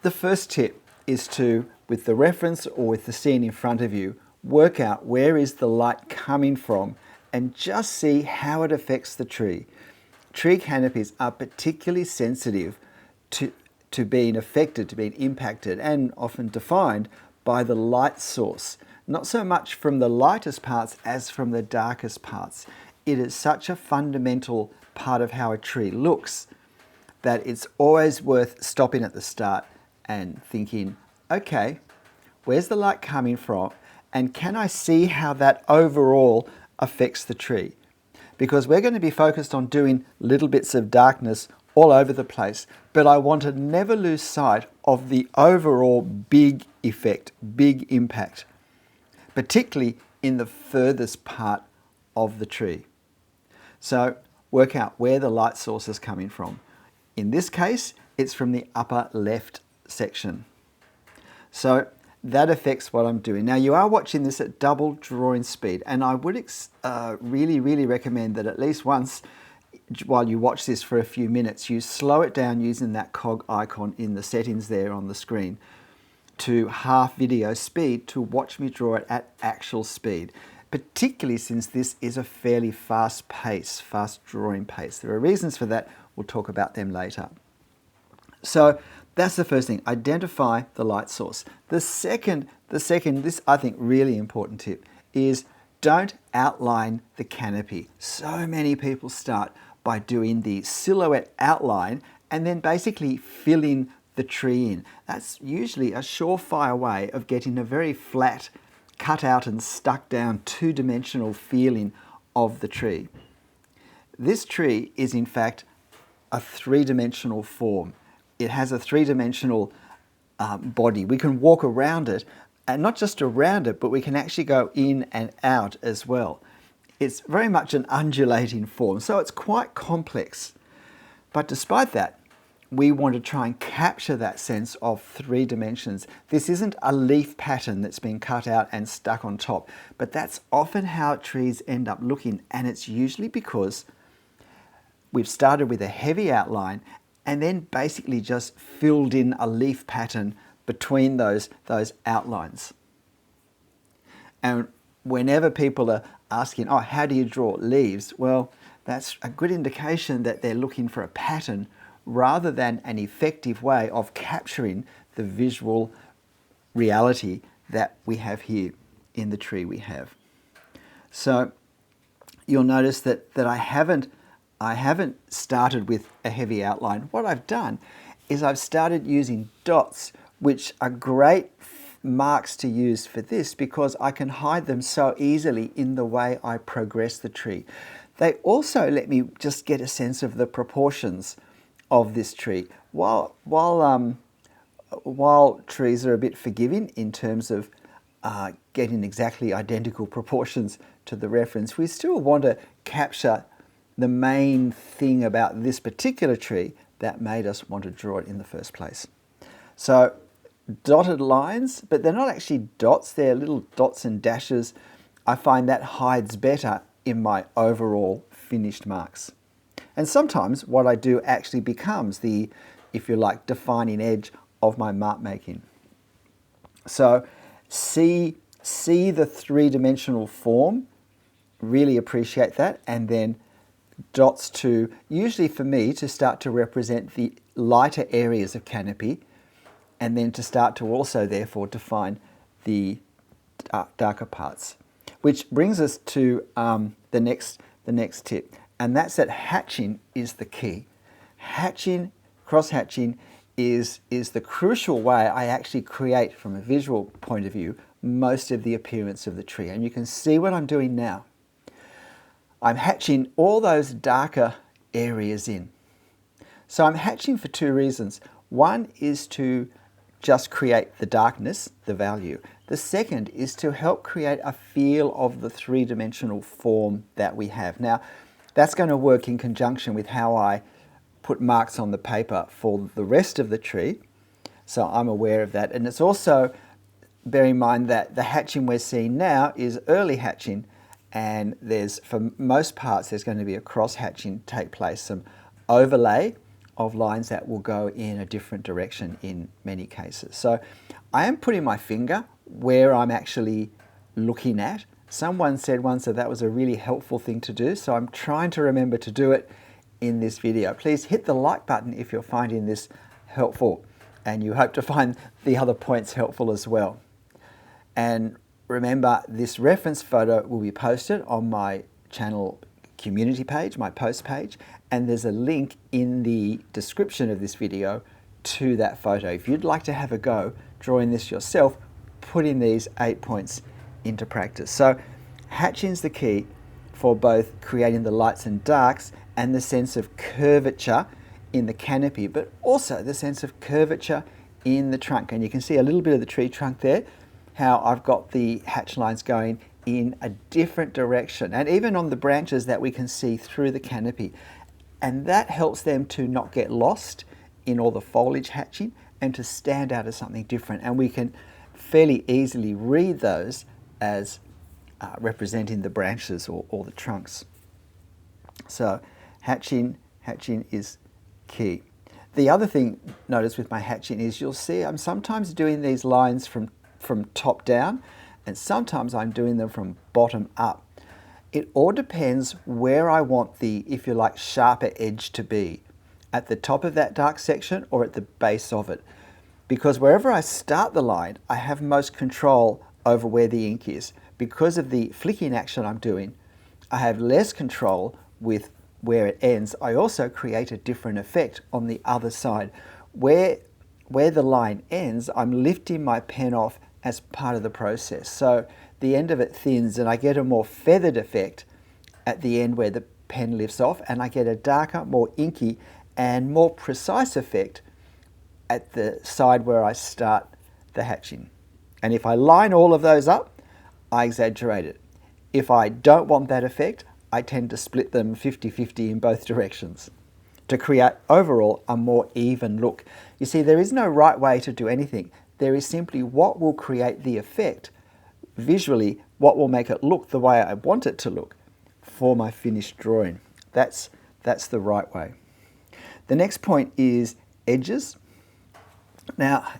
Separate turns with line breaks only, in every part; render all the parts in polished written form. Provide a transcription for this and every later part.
the first tip is to, with the reference or with the scene in front of you, work out where is the light coming from and just see how it affects the tree. Tree canopies are particularly sensitive to being affected, to being impacted, and often defined by the light source. Not so much from the lightest parts as from the darkest parts. It is such a fundamental part of how a tree looks that it's always worth stopping at the start and thinking, okay, where's the light coming from? And can I see how that overall affects the tree? Because we're going to be focused on doing little bits of darkness all over the place, but I want to never lose sight of the overall big effect, big impact, particularly in the furthest part of the tree. So work out where the light source is coming from. In this case, it's from the upper left section. So that affects what I'm doing. Now, you are watching this at double drawing speed, and I would really recommend that at least once while you watch this for a few minutes, you slow it down using that cog icon in the settings there on the screen to half video speed to watch me draw it at actual speed, particularly since this is a fairly fast pace, fast drawing pace. There are reasons for that. We'll talk about them later. So that's the first thing, identify the light source. The second, this I think really important tip is don't outline the canopy. So many people start by doing the silhouette outline and then basically filling the tree in. That's usually a surefire way of getting a very flat, cut out and stuck down two-dimensional feeling of the tree. This tree is in fact a three-dimensional form. It has a three-dimensional body. We can walk around it, and not just around it, but we can actually go in and out as well. It's very much an undulating form, so it's quite complex. But despite that, we want to try and capture that sense of three dimensions. This isn't a leaf pattern that's been cut out and stuck on top, but that's often how trees end up looking, and it's usually because we've started with a heavy outline and then basically just filled in a leaf pattern between those outlines. And whenever people are asking, oh, how do you draw leaves? Well, that's a good indication that they're looking for a pattern rather than an effective way of capturing the visual reality that we have here in the tree we have. So you'll notice that I haven't started with a heavy outline. What I've done is I've started using dots, which are great marks to use for this because I can hide them so easily in the way I progress the tree. They also let me just get a sense of the proportions of this tree. While trees are a bit forgiving in terms of getting exactly identical proportions to the reference, we still want to capture the main thing about this particular tree that made us want to draw it in the first place. So dotted lines, but they're not actually dots, they're little dots and dashes. I find that hides better in my overall finished marks. And sometimes what I do actually becomes the, if you like, defining edge of my mark making. So see the three-dimensional form, really appreciate that, and then dots to, usually for me, to start to represent the lighter areas of canopy, and then to start to also therefore define the darker parts. Which brings us to the next tip, and that's that hatching is the key. Hatching, cross-hatching is the crucial way I actually create, from a visual point of view, most of the appearance of the tree. And you can see what I'm doing now. I'm hatching all those darker areas in. So I'm hatching for two reasons. One is to just create the darkness, the value. The second is to help create a feel of the three-dimensional form that we have. Now, that's going to work in conjunction with how I put marks on the paper for the rest of the tree. So I'm aware of that. And it's also, bear in mind that the hatching we're seeing now is early hatching, and there's, for most parts, there's going to be a cross hatching take place, some overlay of lines that will go in a different direction in many cases. So I am putting my finger where I'm actually looking at. Someone said once that that was a really helpful thing to do, so I'm trying to remember to do it in this video. Please hit the like button if you're finding this helpful, and you hope to find the other points helpful as well. And remember, this reference photo will be posted on my channel community page, my post page, and there's a link in the description of this video to that photo. If you'd like to have a go drawing this yourself, putting these 8 points into practice. So hatching's the key for both creating the lights and darks and the sense of curvature in the canopy, but also the sense of curvature in the trunk. And you can see a little bit of the tree trunk there, how I've got the hatch lines going in a different direction, and even on the branches that we can see through the canopy. And that helps them to not get lost in all the foliage hatching and to stand out as something different. And we can fairly easily read those as representing the branches or the trunks. So hatching is key. The other thing, notice with my hatching, is you'll see I'm sometimes doing these lines from top down, and sometimes I'm doing them from bottom up. It all depends where I want the, if you like, sharper edge to be, at the top of that dark section or at the base of it. Because wherever I start the line, I have most control over where the ink is. Because of the flicking action I'm doing, I have less control with where it ends. I also create a different effect on the other side. Where the line ends, I'm lifting my pen off as part of the process. So the end of it thins and I get a more feathered effect at the end where the pen lifts off, and I get a darker, more inky and more precise effect at the side where I start the hatching. And if I line all of those up, I exaggerate it. If I don't want that effect, I tend to split them 50-50 in both directions to create overall a more even look. You see, there is no right way to do anything. There is simply what will create the effect visually, what will make it look the way I want it to look for my finished drawing. That's the right way. The next point is edges. Now,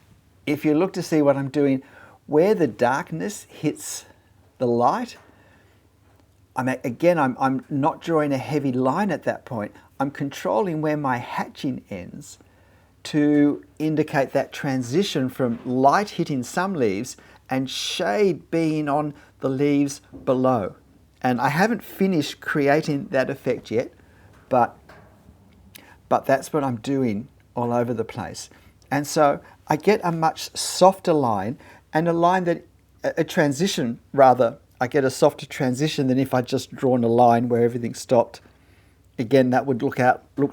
if you look to see what I'm doing, where the darkness hits the light, I'm not drawing a heavy line at that point. I'm controlling where my hatching ends to indicate that transition from light hitting some leaves and shade being on the leaves below. And I haven't finished creating that effect yet, but that's what I'm doing all over the place. And so I get a much softer line, and a transition rather. I get a softer transition than if I'd just drawn a line where everything stopped. Again, that would look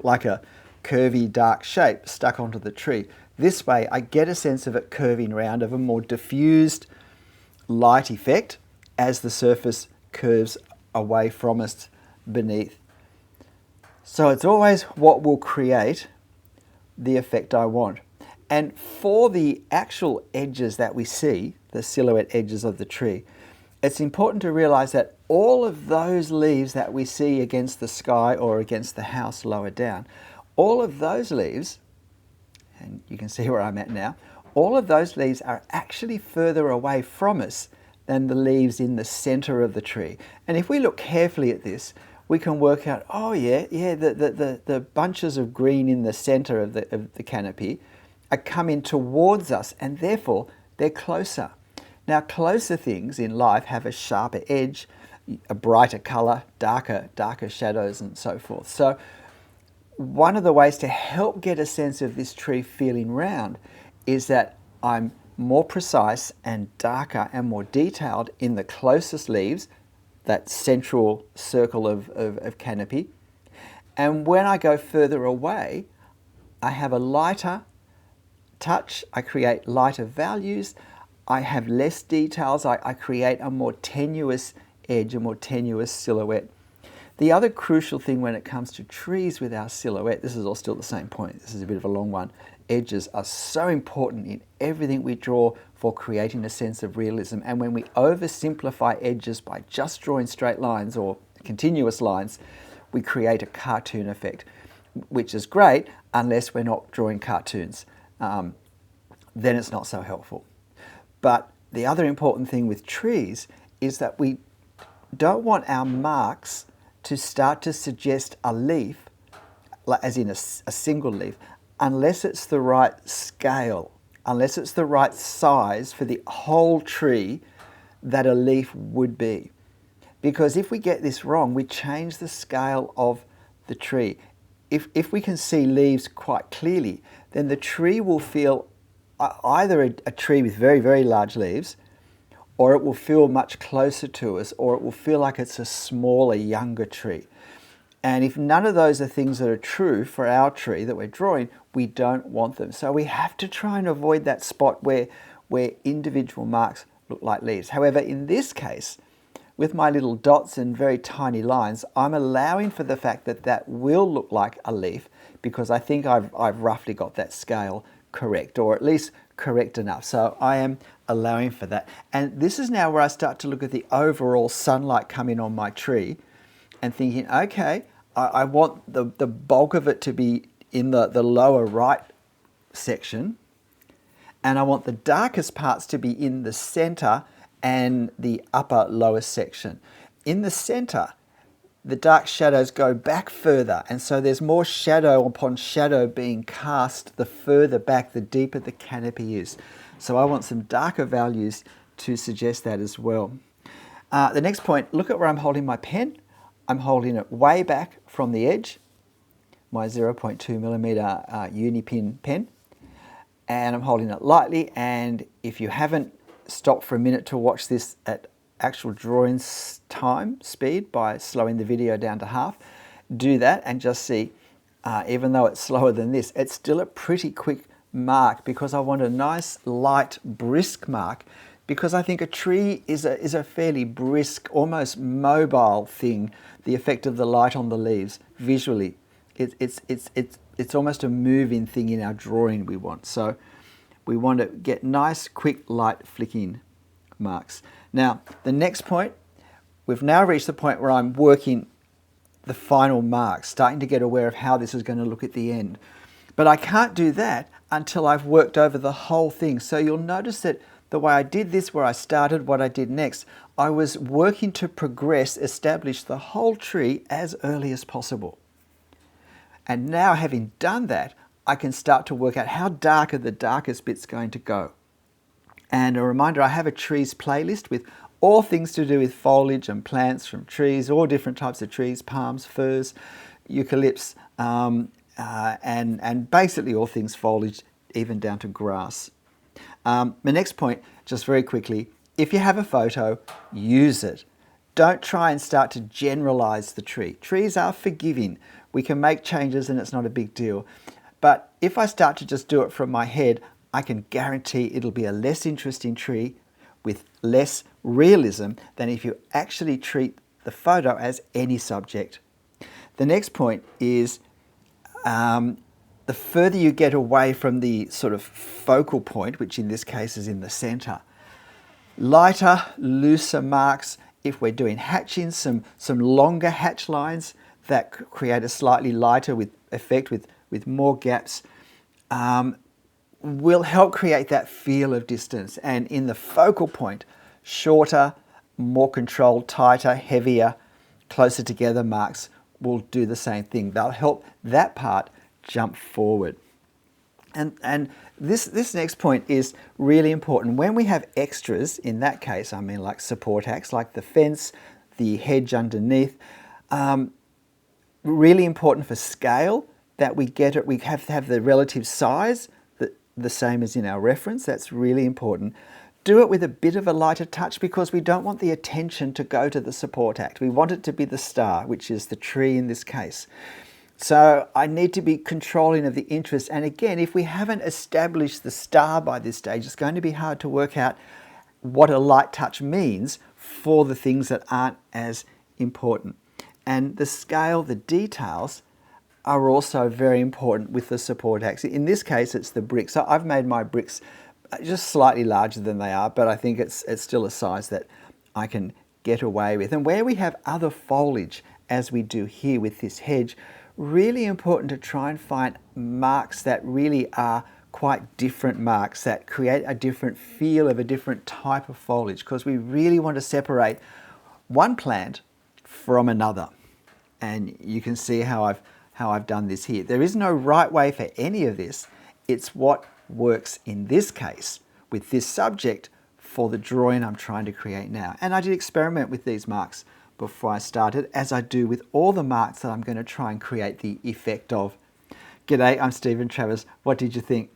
like a curvy dark shape stuck onto the tree. This way I get a sense of it curving around, of a more diffused light effect as the surface curves away from us beneath. So it's always what will create the effect I want. And for the actual edges that we see, the silhouette edges of the tree, it's important to realize that all of those leaves that we see against the sky or against the house lower down, all of those leaves, and you can see where I'm at now, all of those leaves are actually further away from us than the leaves in the center of the tree. And if we look carefully at this, we can work out, oh yeah, the bunches of green in the center of the canopy are coming towards us, and therefore they're closer. Now, closer things in life have a sharper edge, a brighter color, darker shadows, and so forth. So one of the ways to help get a sense of this tree feeling round is that I'm more precise and darker and more detailed in the closest leaves, that central circle of canopy. And when I go further away, I have a lighter touch, I create lighter values, I have less details, I create a more tenuous edge, a more tenuous silhouette. The other crucial thing when it comes to trees with our silhouette, this is all still the same point, this is a bit of a long one, edges are so important in everything we draw for creating a sense of realism. And when we oversimplify edges by just drawing straight lines or continuous lines, we create a cartoon effect. which is great unless we're not drawing cartoons. Then it's not so helpful. But the other important thing with trees is that we don't want our marks to start to suggest a leaf, as in a single leaf, unless it's the right scale, unless it's the right size for the whole tree that a leaf would be. Because if we get this wrong, we change the scale of the tree. If we can see leaves quite clearly, then the tree will feel either a tree with very, very large leaves, or it will feel much closer to us, or it will feel like it's a smaller, younger tree. And if none of those are things that are true for our tree that we're drawing, we don't want them. So we have to try and avoid that spot where individual marks look like leaves. However, in this case, with my little dots and very tiny lines, I'm allowing for the fact that that will look like a leaf, because I think I've roughly got that scale correct, or at least correct enough. So I am allowing for that. And this is now where I start to look at the overall sunlight coming on my tree and thinking, okay, I want the bulk of it to be in the lower right section, and I want the darkest parts to be in the center and the upper lowest section. In the center, the dark shadows go back further, and so there's more shadow upon shadow being cast the further back, the deeper the canopy is. So I want some darker values to suggest that as well. The next point, look at where I'm holding my pen. I'm holding it way back from the edge, my 0.2 millimeter Unipin pen, and I'm holding it lightly. And if you haven't stopped for a minute to watch this at actual drawing time speed by slowing the video down to half, do that and just see, even though it's slower than this, it's still a pretty quick mark, because I want a nice light brisk mark, because I think a tree is a fairly brisk, almost mobile thing. The effect of the light on the leaves visually, it's almost a moving thing in our drawing we want. So we want to get nice, quick, light flicking marks. Now, the next point, we've now reached the point where I'm working the final marks, starting to get aware of how this is going to look at the end. But I can't do that until I've worked over the whole thing. So you'll notice that the way I did this, where I started, what I did next, I was working to progress, establish the whole tree as early as possible. And now, having done that, I can start to work out how dark are the darkest bits going to go. And a reminder, I have a trees playlist with all things to do with foliage and plants from trees, all different types of trees, palms, firs, eucalypts, and basically all things foliage, even down to grass. My next point, just very quickly, if you have a photo, use it. Don't try and start to generalize the tree. Trees are forgiving. We can make changes and it's not a big deal. But if I start to just do it from my head, I can guarantee it'll be a less interesting tree with less realism than if you actually treat the photo as any subject. The next point is the further you get away from the sort of focal point, which in this case is in the center, lighter, looser marks. If we're doing hatching, some longer hatch lines that create a slightly lighter effect with more gaps, will help create that feel of distance. And in the focal point, shorter, more controlled, tighter, heavier, closer together marks will do the same thing. They'll help that part jump forward. And this next point is really important. When we have extras, in that case, I mean like support acts, like the fence, the hedge underneath, really important for scale that we get it. We have to have the relative size the same as in our reference. That's really important. Do it with a bit of a lighter touch, because we don't want the attention to go to the support act. We want it to be the star, which is the tree in this case. So I need to be controlling of the interest. And again, if we haven't established the star by this stage, it's going to be hard to work out what a light touch means for the things that aren't as important. And the scale, the details, are also very important with the support acts. In this case, it's the bricks. So I've made my bricks just slightly larger than they are, but I think it's still a size that I can get away with. And where we have other foliage, as we do here with this hedge, really important to try and find marks that really are quite different marks that create a different feel of a different type of foliage, because we really want to separate one plant from another. And you can see how I've done this here. There is no right way for any of this. It's what works in this case with this subject for the drawing I'm trying to create now. And I did experiment with these marks before I started, as I do with all the marks that I'm going to try and create the effect of. G'day, I'm Stephen Travers. What did you think?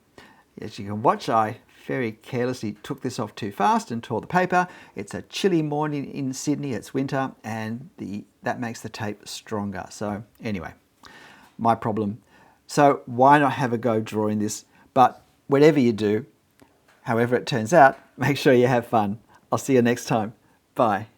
As you can watch, I very carelessly took this off too fast and tore the paper. It's a chilly morning in Sydney, it's winter, and that makes the tape stronger. So anyway, my problem. So why not have a go drawing this? But whatever you do, however it turns out, make sure you have fun. I'll see you next time. Bye.